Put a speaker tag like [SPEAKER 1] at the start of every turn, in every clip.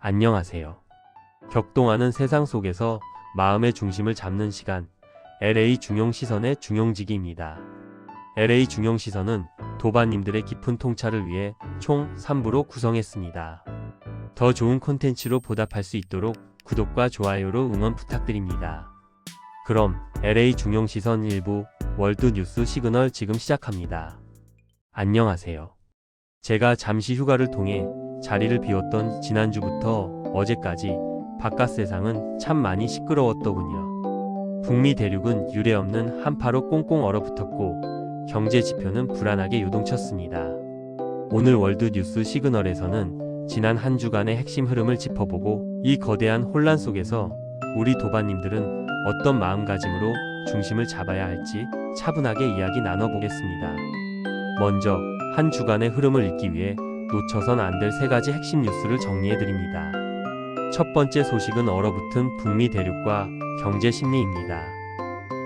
[SPEAKER 1] 안녕하세요. 격동하는 세상 속에서 마음의 중심을 잡는 시간, LA 중용시선의 중용지기입니다. LA 중용시선은 도반님들의 깊은 통찰을 위해 총 3부로 구성했습니다. 더 좋은 콘텐츠로 보답할 수 있도록 구독과 좋아요로 응원 부탁드립니다. 그럼 LA 중용시선 1부 월드뉴스 시그널 지금 시작합니다. 안녕하세요. 제가 잠시 휴가를 통해 자리를 비웠던 지난주부터 어제까지 바깥 세상은 참 많이 시끄러웠더군요. 북미 대륙은 유례없는 한파로 꽁꽁 얼어붙었고 경제 지표는 불안하게 요동쳤습니다. 오늘 월드뉴스 시그널에서는 지난 한 주간의 핵심 흐름을 짚어보고 이 거대한 혼란 속에서 우리 도반님들은 어떤 마음가짐으로 중심을 잡아야 할지 차분하게 이야기 나눠보겠습니다. 먼저 한 주간의 흐름을 읽기 위해 놓쳐선 안 될 3가지 핵심 뉴스를 정리해드립니다. 첫 번째 소식은 얼어붙은 북미 대륙과 경제 심리입니다.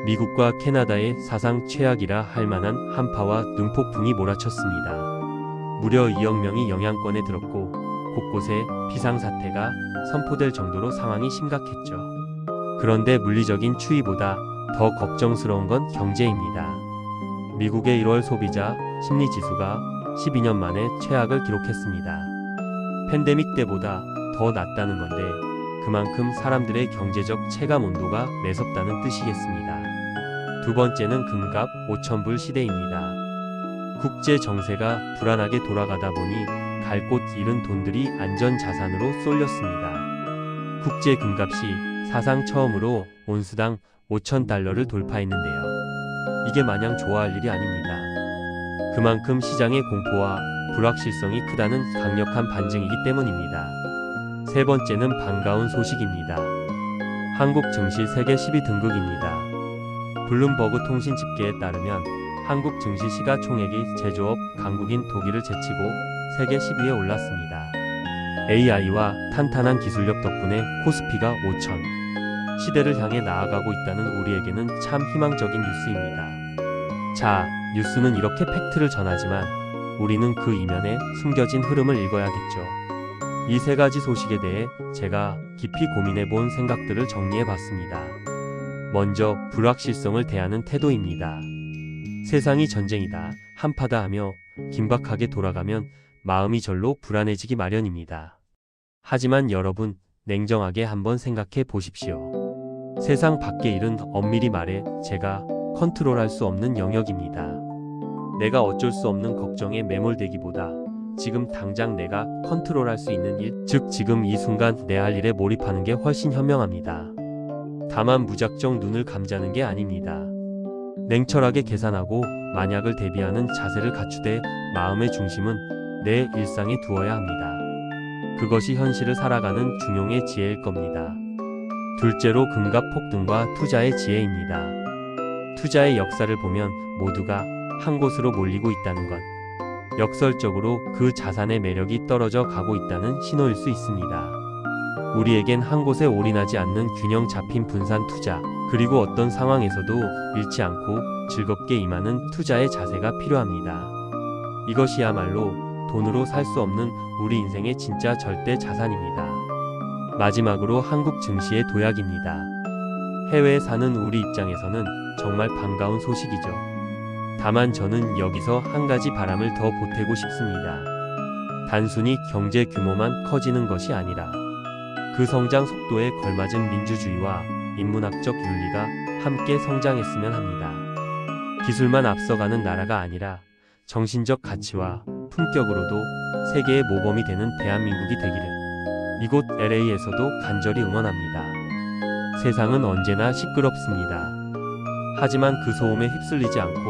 [SPEAKER 1] 미국과 캐나다의 사상 최악이라 할 만한 한파와 눈폭풍이 몰아쳤습니다. 무려 2억 명이 영향권에 들었고 곳곳에 비상사태가 선포될 정도로 상황이 심각했죠. 그런데 물리적인 추위보다 더 걱정스러운 건 경제입니다. 미국의 1월 소비자 심리지수가 12년 만에 최악을 기록했습니다. 팬데믹 때보다 더 낮다는 건데 그만큼 사람들의 경제적 체감 온도가 매섭다는 뜻이겠습니다. 두 번째는 금값 5,000불 시대입니다. 국제 정세가 불안하게 돌아가다 보니 갈 곳 잃은 돈들이 안전자산으로 쏠렸습니다. 국제 금값이 사상 처음으로 온스당 5,000달러를 돌파했는데요. 이게 마냥 좋아할 일이 아닙니다. 그만큼 시장의 공포와 불확실성이 크다는 강력한 반증이기 때문입니다. 세 번째는 반가운 소식입니다. 한국 증시 세계 10위 등극입니다. 블룸버그 통신 집계에 따르면 한국 증시 시가총액이 제조업 강국인 독일을 제치고 세계 10위에 올랐습니다. AI와 탄탄한 기술력 덕분에 코스피가 5,000 시대를 향해 나아가고 있다는 우리에게는 참 희망적인 뉴스입니다. 자, 뉴스는 이렇게 팩트를 전하지만 우리는 그 이면에 숨겨진 흐름을 읽어야겠죠. 이 3가지 소식에 대해 제가 깊이 고민해 본 생각들을 정리해 봤습니다. 먼저 불확실성을 대하는 태도입니다. 세상이 전쟁이다, 한파다 하며 긴박하게 돌아가면 마음이 절로 불안해지기 마련입니다. 하지만 여러분, 냉정하게 한번 생각해 보십시오. 세상 밖의 일은 엄밀히 말해 제가 컨트롤할 수 없는 영역입니다. 내가 어쩔 수 없는 걱정에 매몰되기보다 지금 당장 내가 컨트롤할 수 있는 일, 즉 지금 이 순간 내 할 일에 몰입하는 게 훨씬 현명합니다. 다만 무작정 눈을 감자는 게 아닙니다. 냉철하게 계산하고 만약을 대비하는 자세를 갖추되 마음의 중심은 내 일상에 두어야 합니다. 그것이 현실을 살아가는 중용의 지혜일 겁니다. 둘째로 금값 폭등과 투자의 지혜입니다. 투자의 역사를 보면 모두가 한 곳으로 몰리고 있다는 것, 역설적으로 그 자산의 매력이 떨어져 가고 있다는 신호일 수 있습니다. 우리에겐 한 곳에 올인하지 않는 균형 잡힌 분산 투자, 그리고 어떤 상황에서도 잃지 않고 즐겁게 임하는 투자의 자세가 필요합니다. 이것이야말로 돈으로 살 수 없는 우리 인생의 진짜 절대 자산입니다. 마지막으로 한국 증시의 도약입니다. 해외에 사는 우리 입장에서는 정말 반가운 소식이죠. 다만 저는 여기서 한 가지 바람을 더 보태고 싶습니다. 단순히 경제 규모만 커지는 것이 아니라 그 성장 속도에 걸맞은 민주주의와 인문학적 윤리가 함께 성장했으면 합니다. 기술만 앞서가는 나라가 아니라 정신적 가치와 품격으로도 세계의 모범이 되는 대한민국이 되기를 이곳 LA에서도 간절히 응원합니다. 세상은 언제나 시끄럽습니다. 하지만 그 소음에 휩쓸리지 않고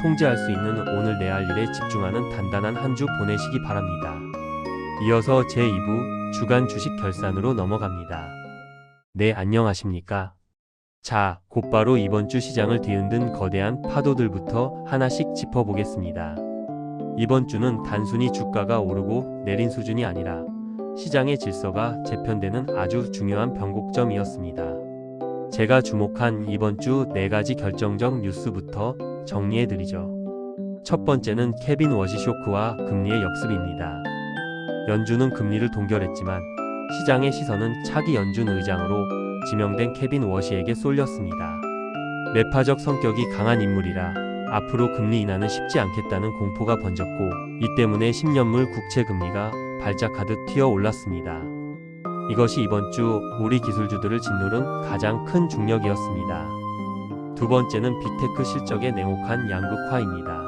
[SPEAKER 1] 통제할 수 있는 오늘 내 할 일에 집중하는 단단한 한 주 보내시기 바랍니다. 이어서 제2부 주간 주식 결산으로 넘어갑니다. 네, 안녕하십니까? 자, 곧바로 이번 주 시장을 뒤흔든 거대한 파도들부터 하나씩 짚어보겠습니다. 이번 주는 단순히 주가가 오르고 내린 수준이 아니라 시장의 질서가 재편되는 아주 중요한 변곡점이었습니다. 제가 주목한 이번 주 4가지 결정적 뉴스부터 정리해드리죠. 첫 번째는 케빈 워시쇼크와 금리의 역습입니다. 연준은 금리를 동결했지만 시장의 시선은 차기 연준 의장으로 지명된 케빈 워시에게 쏠렸습니다. 매파적 성격이 강한 인물이라 앞으로 금리 인하는 쉽지 않겠다는 공포가 번졌고, 이 때문에 10년물 국채 금리가 발작하듯 튀어 올랐습니다. 이것이 이번 주 우리 기술주들을 짓누른 가장 큰 중력이었습니다. 두 번째는 빅테크 실적의 냉혹한 양극화입니다.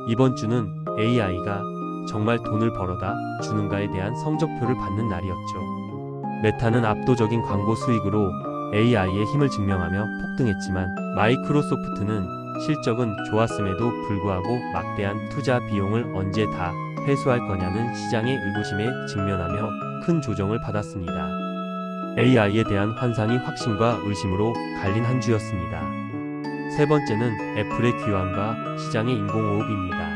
[SPEAKER 1] 이번 주는 AI가 정말 돈을 벌어다 주는가에 대한 성적표를 받는 날이었죠. 메타는 압도적인 광고 수익으로 AI의 힘을 증명하며 폭등했지만, 마이크로소프트는 실적은 좋았음에도 불구하고 막대한 투자 비용을 언제 다 회수할 거냐는 시장의 의구심에 직면하며 큰 조정을 받았습니다. AI에 대한 환상이 확신과 의심으로 갈린 한 주였습니다. 세 번째는 애플의 귀환과 시장의 인공호흡입니다.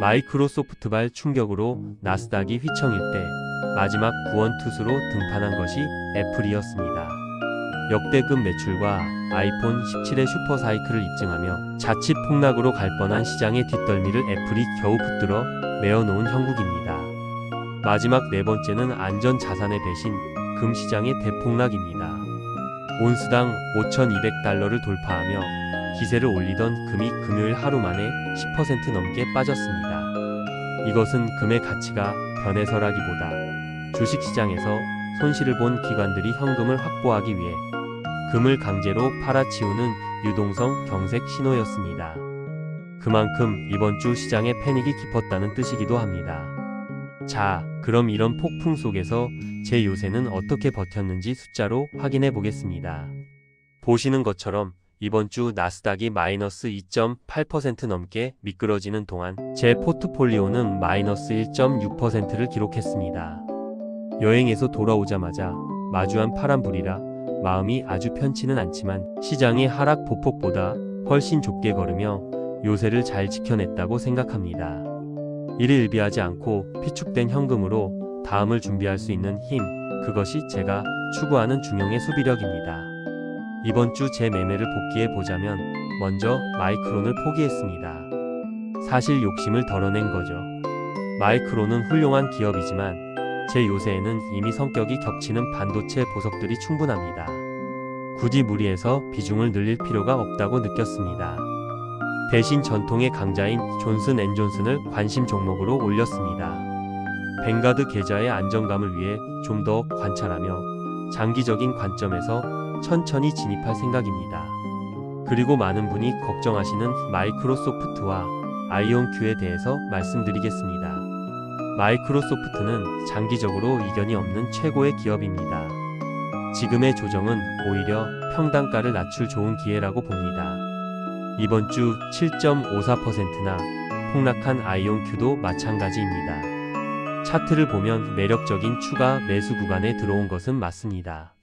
[SPEAKER 1] 마이크로소프트발 충격으로 나스닥이 휘청일 때 마지막 구원투수로 등판한 것이 애플이었습니다. 역대급 매출과 아이폰 17의 슈퍼사이클을 입증하며 자칫 폭락으로 갈 뻔한 시장의 뒷덜미를 애플이 겨우 붙들어 메어놓은 형국입니다. 마지막 네 번째는 안전자산의 배신, 금 시장의 대폭락입니다. 온스당 5,200달러를 돌파하며 기세를 올리던 금이 금요일 하루 만에 10% 넘게 빠졌습니다. 이것은 금의 가치가 변해서라기보다 주식시장에서 손실을 본 기관들이 현금을 확보하기 위해 금을 강제로 팔아치우는 유동성 경색 신호였습니다. 그만큼 이번 주 시장의 패닉이 깊었다는 뜻이기도 합니다. 자, 그럼 이런 폭풍 속에서 제 요새는 어떻게 버텼는지 숫자로 확인해 보겠습니다. 보시는 것처럼 이번 주 나스닥이 마이너스 2.8% 넘게 미끄러지는 동안 제 포트폴리오는 마이너스 1.6%를 기록했습니다. 여행에서 돌아오자마자 마주한 파란불이라 마음이 아주 편치는 않지만 시장의 하락 보폭보다 훨씬 좁게 걸으며 요새를 잘 지켜냈다고 생각합니다. 이를 일비하지 않고 비축된 현금으로 다음을 준비할 수 있는 힘, 그것이 제가 추구하는 중용의 수비력입니다. 이번 주 제 매매를 복기해 보자면 먼저 마이크론을 포기했습니다. 사실 욕심을 덜어낸 거죠. 마이크론은 훌륭한 기업이지만 제 요새에는 이미 성격이 겹치는 반도체 보석들이 충분합니다. 굳이 무리해서 비중을 늘릴 필요가 없다고 느꼈습니다. 대신 전통의 강자인 존슨앤존슨을 관심 종목으로 올렸습니다. 뱅가드 계좌의 안정감을 위해 좀 더 관찰하며 장기적인 관점에서 천천히 진입할 생각입니다. 그리고 많은 분이 걱정하시는 마이크로소프트와 아이온큐에 대해서 말씀드리겠습니다. 마이크로소프트는 장기적으로 이견이 없는 최고의 기업입니다. 지금의 조정은 오히려 평단가를 낮출 좋은 기회라고 봅니다. 이번 주 7.54%나 폭락한 아이온큐도 마찬가지입니다. 차트를 보면 매력적인 추가 매수 구간에 들어온 것은 맞습니다.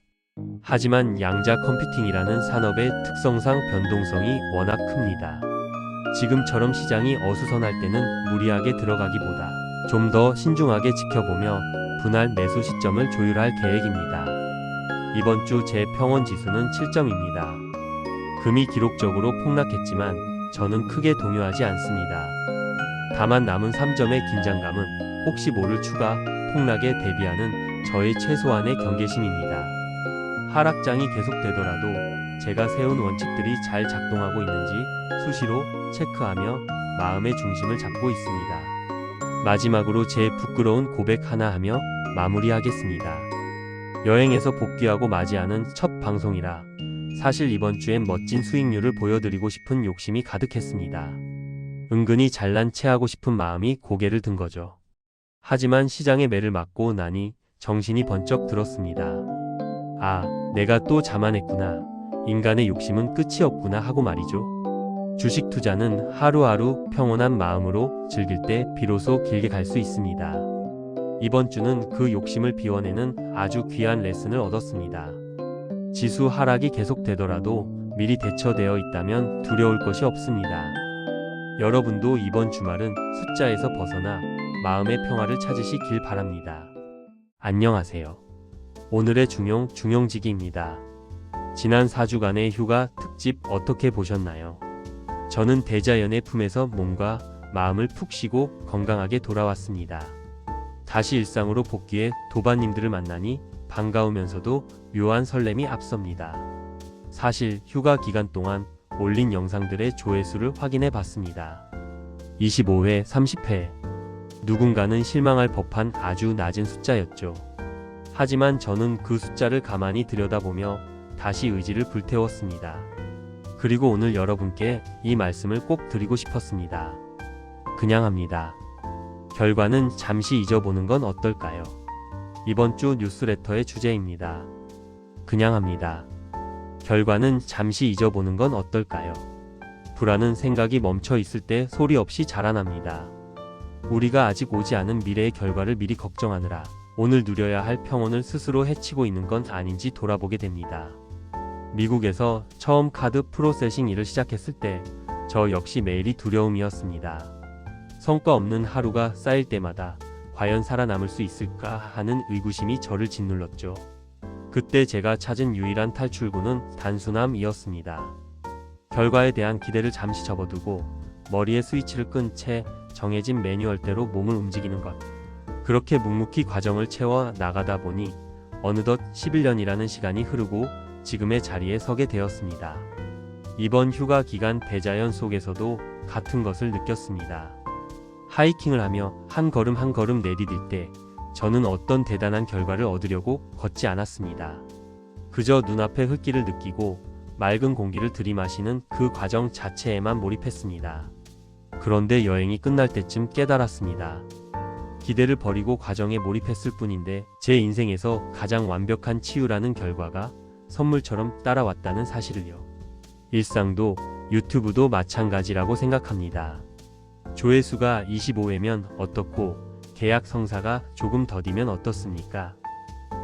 [SPEAKER 1] 하지만 양자 컴퓨팅이라는 산업의 특성상 변동성이 워낙 큽니다. 지금처럼 시장이 어수선할 때는 무리하게 들어가기보다 좀 더 신중하게 지켜보며 분할 매수 시점을 조율할 계획입니다. 이번 주 제 평원 지수는 7점입니다. 금이 기록적으로 폭락했지만 저는 크게 동요하지 않습니다. 다만 남은 3점의 긴장감은 혹시 모를 추가 폭락에 대비하는 저의 최소한의 경계심입니다. 하락장이 계속되더라도 제가 세운 원칙들이 잘 작동하고 있는지 수시로 체크하며 마음의 중심을 잡고 있습니다. 마지막으로 제 부끄러운 고백 하나 하며 마무리하겠습니다. 여행에서 복귀하고 맞이하는 첫 방송이라 사실 이번 주엔 멋진 수익률을 보여드리고 싶은 욕심이 가득했습니다. 은근히 잘난 체하고 싶은 마음이 고개를 든 거죠. 하지만 시장의 매를 맞고 나니 정신이 번쩍 들었습니다. 아, 내가 또 자만했구나. 인간의 욕심은 끝이 없구나 하고 말이죠. 주식 투자는 하루하루 평온한 마음으로 즐길 때 비로소 길게 갈 수 있습니다. 이번 주는 그 욕심을 비워내는 아주 귀한 레슨을 얻었습니다. 지수 하락이 계속되더라도 미리 대처되어 있다면 두려울 것이 없습니다. 여러분도 이번 주말은 숫자에서 벗어나 마음의 평화를 찾으시길 바랍니다. 안녕하세요. 오늘의 중용지기입니다. 지난 4주간의 휴가 특집 어떻게 보셨나요? 저는 대자연의 품에서 몸과 마음을 푹 쉬고 건강하게 돌아왔습니다. 다시 일상으로 복귀해 도반님들을 만나니 반가우면서도 묘한 설렘이 앞섭니다. 사실 휴가 기간 동안 올린 영상들의 조회수를 확인해 봤습니다. 25회, 30회. 누군가는 실망할 법한 아주 낮은 숫자였죠. 하지만 저는 그 숫자를 가만히 들여다보며 다시 의지를 불태웠습니다. 그리고 오늘 여러분께 이 말씀을 꼭 드리고 싶었습니다. 그냥 합니다. 결과는 잠시 잊어보는 건 어떨까요? 이번 주 뉴스레터의 주제입니다. 그냥 합니다. 결과는 잠시 잊어보는 건 어떨까요? 불안은 생각이 멈춰 있을 때 소리 없이 자라납니다. 우리가 아직 오지 않은 미래의 결과를 미리 걱정하느라 오늘 누려야 할 평온을 스스로 해치고 있는 건 아닌지 돌아보게 됩니다. 미국에서 처음 카드 프로세싱 일을 시작했을 때 저 역시 매일이 두려움이었습니다. 성과 없는 하루가 쌓일 때마다 과연 살아남을 수 있을까 하는 의구심이 저를 짓눌렀죠. 그때 제가 찾은 유일한 탈출구는 단순함이었습니다. 결과에 대한 기대를 잠시 접어두고 머리에 스위치를 끈 채 정해진 매뉴얼대로 몸을 움직이는 것. 그렇게 묵묵히 과정을 채워 나가다 보니 어느덧 11년이라는 시간이 흐르고 지금의 자리에 서게 되었습니다. 이번 휴가 기간 대자연 속에서도 같은 것을 느꼈습니다. 하이킹을 하며 한 걸음 한 걸음 내디딜 때 저는 어떤 대단한 결과를 얻으려고 걷지 않았습니다. 그저 눈앞의 흙길을 느끼고 맑은 공기를 들이마시는 그 과정 자체에만 몰입했습니다. 그런데 여행이 끝날 때쯤 깨달았습니다. 기대를 버리고 과정에 몰입했을 뿐인데 제 인생에서 가장 완벽한 치유라는 결과가 선물처럼 따라왔다는 사실을요. 일상도 유튜브도 마찬가지라고 생각합니다. 조회수가 25회면 어떻고 계약 성사가 조금 더디면 어떻습니까?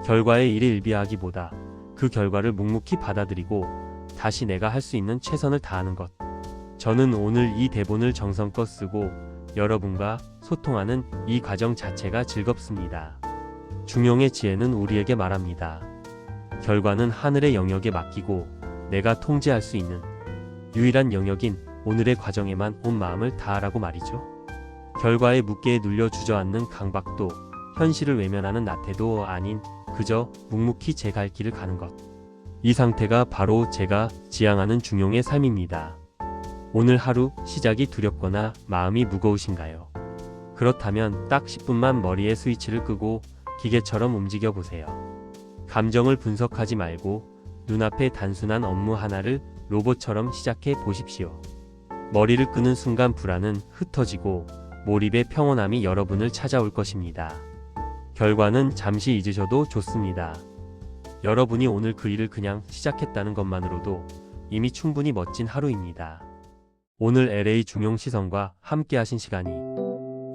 [SPEAKER 1] 결과에 일희일비하기보다 그 결과를 묵묵히 받아들이고 다시 내가 할 수 있는 최선을 다하는 것. 저는 오늘 이 대본을 정성껏 쓰고 여러분과 소통하는 이 과정 자체가 즐겁습니다. 중용의 지혜는 우리에게 말합니다. 결과는 하늘의 영역에 맡기고 내가 통제할 수 있는 유일한 영역인 오늘의 과정에만 온 마음을 다하라고 말이죠. 결과에 묻게 눌려 주저앉는 강박도 현실을 외면하는 나태도 아닌 그저 묵묵히 제 갈 길을 가는 것. 이 상태가 바로 제가 지향하는 중용의 삶입니다. 오늘 하루 시작이 두렵거나 마음이 무거우신가요? 그렇다면 딱 10분만 머리에 스위치를 끄고 기계처럼 움직여 보세요. 감정을 분석하지 말고 눈앞의 단순한 업무 하나를 로봇처럼 시작해 보십시오. 머리를 끄는 순간 불안은 흩어지고 몰입의 평온함이 여러분을 찾아올 것입니다. 결과는 잠시 잊으셔도 좋습니다. 여러분이 오늘 그 일을 그냥 시작했다는 것만으로도 이미 충분히 멋진 하루입니다. 오늘 LA 중용 시선과 함께 하신 시간이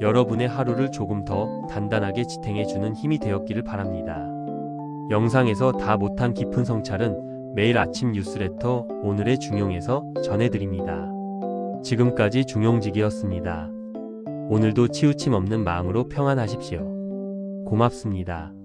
[SPEAKER 1] 여러분의 하루를 조금 더 단단하게 지탱해주는 힘이 되었기를 바랍니다. 영상에서 다 못한 깊은 성찰은 매일 아침 뉴스레터 오늘의 중용에서 전해드립니다. 지금까지 중용직이었습니다. 오늘도 치우침 없는 마음으로 평안하십시오. 고맙습니다.